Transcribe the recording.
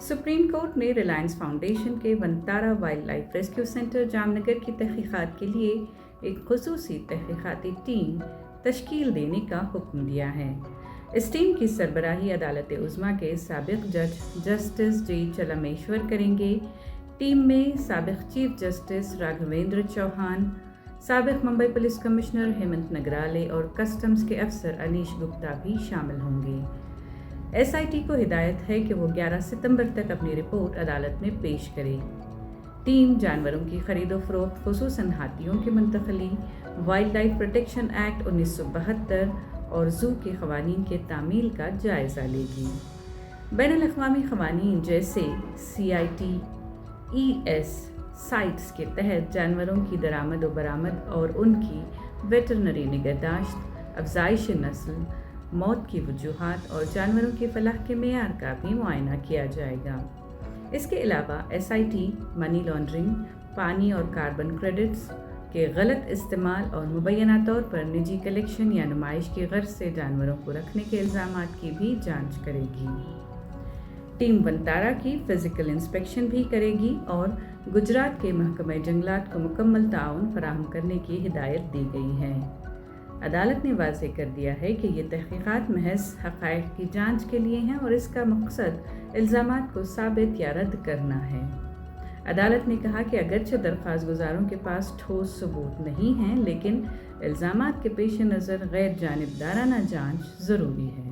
Supreme court ने Reliance foundation के Vantara wild life rescue centre Jamnagar की तहकीकात के लिए एक खुसूसी तहकीकाती टीम तश्कील देने का हुक्म दिया है। इस टीम की सरबराही अदालत उज़्मा के साबिक जज जस्टिस जी चलमेश्वर करेंगे। टीम में साबिक चीफ जस्टिस राघवेंद्र चौहान, साबिक मुंबई पुलिस कमिश्नर हेमंत नगराले और कस्टम्स के अफसर अनीश गुप्ता भी शामिल होंगे। एसआईटी को हिदायत है कि वो 11 सितंबर तक अपनी रिपोर्ट अदालत में पेश करे। टीम जानवरों की खरीदो फरोख्त, खुसूसन हाथियों की मुंतकली, वाइल्ड लाइफ प्रोटेक्शन एक्ट 1972 और ज़ू के क़वानीन के तामील का जायज़ा लेगी। बैनुल-अक़वामी क़वानीन जैसे CITES साइट्स के तहत जानवरों की दरामद व बरामद और उनकी वेटरनरी निगहदाश्त, अफजाइश नस्ल, मौत की वजूहात और जानवरों की फलाह के मेयार का भी मुआयना किया जाएगा। इसके अलावा SIT मनी लॉन्ड्रिंग, पानी और कार्बन क्रेडिट्स के गलत इस्तेमाल और मुबैना तौर पर निजी कलेक्शन या नुमाइश की गर्ज से जानवरों को रखने के इल्ज़ामात की भी जांच करेगी। टीम वनतारा की फ़िज़िकल इंस्पेक्शन भी करेगी और गुजरात के महकमे जंगलात को मुकम्मल ताउन फराहम करने की हिदायत दी गई है। अदालत ने वाज़ेह कर दिया है कि ये तहक़ीक़ात महज हक़ाइक़ की जांच के लिए हैं और इसका मकसद इल्ज़ामात को साबित या रद्द करना है। अदालत ने कहा कि अगरचे दरख्वास्त गुज़ारों के पास ठोस सबूत नहीं हैं, लेकिन इल्ज़ामात के पेश नज़र गैर जानिबदाराना जांच ज़रूरी है।